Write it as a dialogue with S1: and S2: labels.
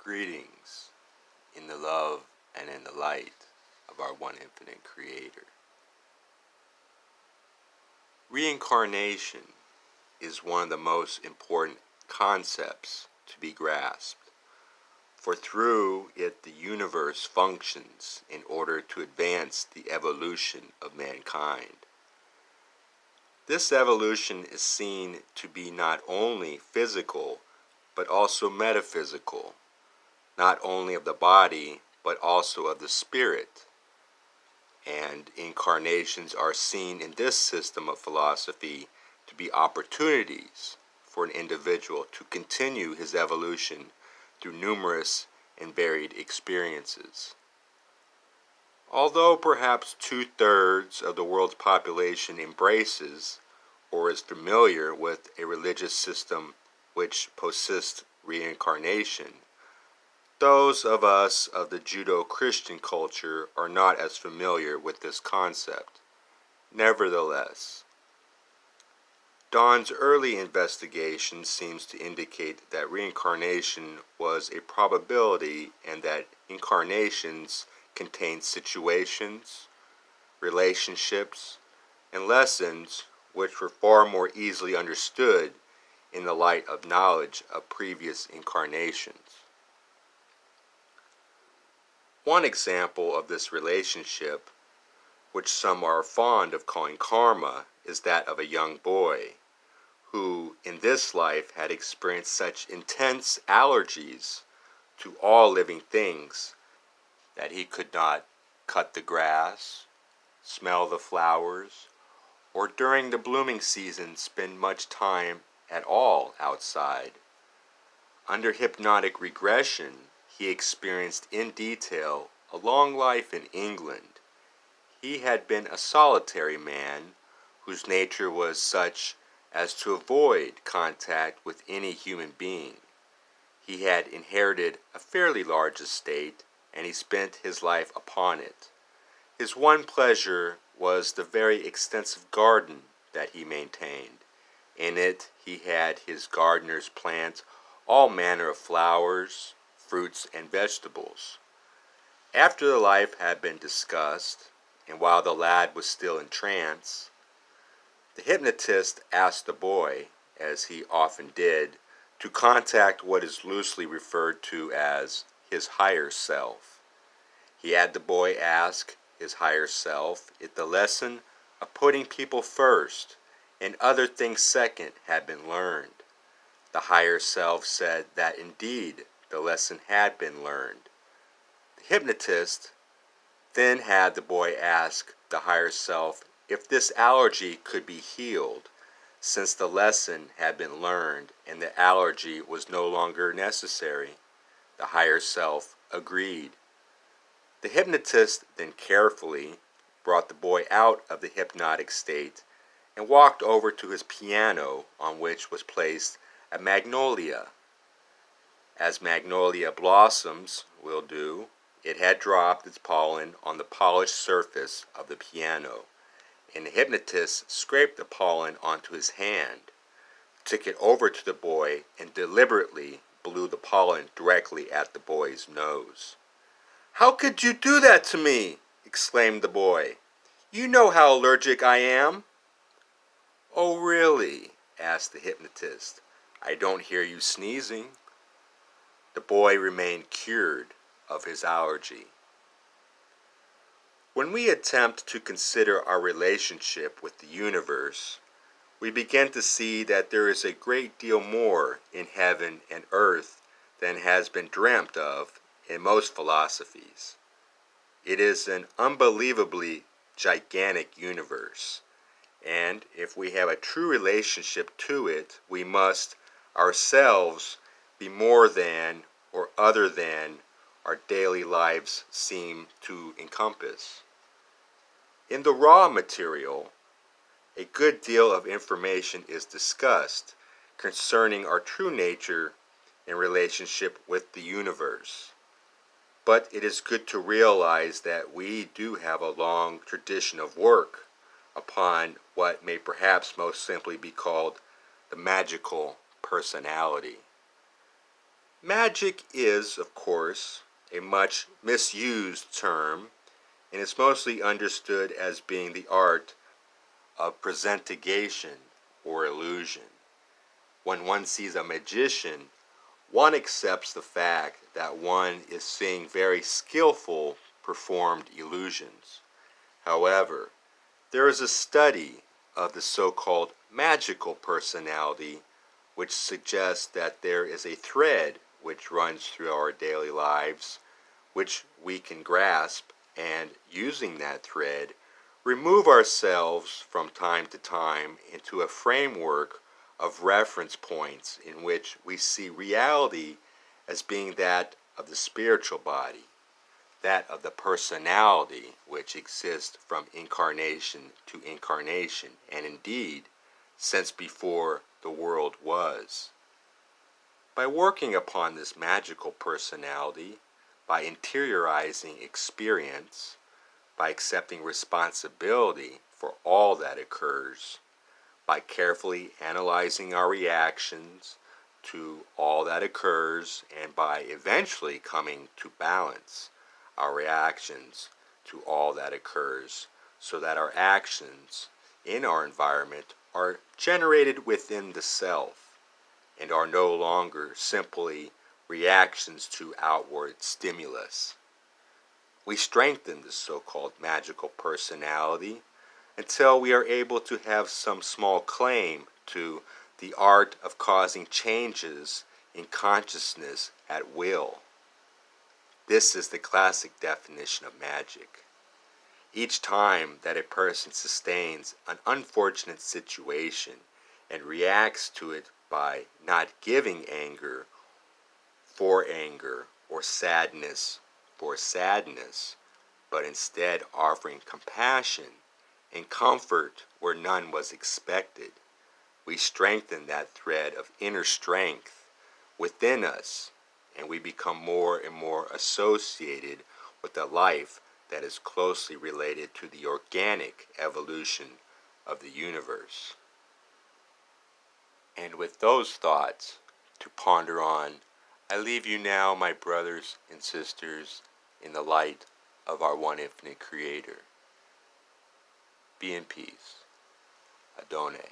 S1: Greetings in the love and in the light of our one infinite Creator. Reincarnation is one of the most important concepts to be grasped, for through it the universe functions in order to advance the evolution of mankind. This evolution is seen to be not only physical, but also metaphysical, not only of the body, but also of the spirit. And incarnations are seen in this system of philosophy to be opportunities for an individual to continue his evolution through numerous and varied experiences. Although perhaps 2/3 of the world's population embraces or is familiar with a religious system which persists reincarnation, those of us of the Judeo-Christian culture are not as familiar with this concept. Nevertheless, Don's early investigation seems to indicate that reincarnation was a probability and that incarnations contain situations, relationships, and lessons which were far more easily understood in the light of knowledge of previous incarnations. One example of this relationship, which some are fond of calling karma, is that of a young boy who in this life had experienced such intense allergies to all living things that he could not cut the grass, smell the flowers, or during the blooming season spend much time at all outside. Under hypnotic regression, he experienced in detail a long life in England. He had been a solitary man whose nature was such as to avoid contact with any human being. He had inherited a fairly large estate, and he spent his life upon it. His one pleasure was the very extensive garden that he maintained. In it he had his gardeners plant all manner of flowers, fruits, and vegetables. After the life had been discussed, and while the lad was still in trance, the hypnotist asked the boy, as he often did, to contact what is loosely referred to as his higher self. He had the boy ask his higher self if the lesson of putting people first and other things second had been learned. The higher self said that indeed the lesson had been learned. The hypnotist then had the boy ask the higher self if this allergy could be healed, since the lesson had been learned and the allergy was no longer necessary. The higher self agreed. The hypnotist then carefully brought the boy out of the hypnotic state and walked over to his piano, on which was placed a magnolia. As magnolia blossoms will do, it had dropped its pollen on the polished surface of the piano, and the hypnotist scraped the pollen onto his hand, took it over to the boy, and deliberately blew the pollen directly at the boy's nose. "How could you do that to me?" exclaimed the boy. "You know how allergic I am." "Oh, really?" asked the hypnotist. "I don't hear you sneezing." The boy remained cured of his allergy. When we attempt to consider our relationship with the universe, we begin to see that there is a great deal more in heaven and earth than has been dreamt of in most philosophies. It is an unbelievably gigantic universe, and if we have a true relationship to it, we must ourselves be more than or other than our daily lives seem to encompass. In the raw material, a good deal of information is discussed concerning our true nature in relationship with the universe. But it is good to realize that we do have a long tradition of work upon what may perhaps most simply be called the magical personality. Magic is, of course, a much misused term, and it's mostly understood as being the art of presentation or illusion. When one sees a magician, one accepts the fact that one is seeing very skillful performed illusions. However, there is a study of the so-called magical personality which suggests that there is a thread which runs through our daily lives, which we can grasp, and using that thread, remove ourselves from time to time into a framework of reference points in which we see reality as being that of the spiritual body, that of the personality which exists from incarnation to incarnation, and indeed, since before the world was. By working upon this magical personality, by interiorizing experience, by accepting responsibility for all that occurs, by carefully analyzing our reactions to all that occurs, and by eventually coming to balance our reactions to all that occurs, so that our actions in our environment are generated within the self and are no longer simply reactions to outward stimulus. We strengthen the so-called magical personality until we are able to have some small claim to the art of causing changes in consciousness at will. This is the classic definition of magic. Each time that a person sustains an unfortunate situation and reacts to it by not giving anger for anger or sadness for sadness, but instead offering compassion and comfort where none was expected, we strengthen that thread of inner strength within us, and we become more and more associated with a life that is closely related to the organic evolution of the universe. And with those thoughts to ponder on, I leave you now, my brothers and sisters, in the light of our one infinite Creator. Be in peace. Adonai.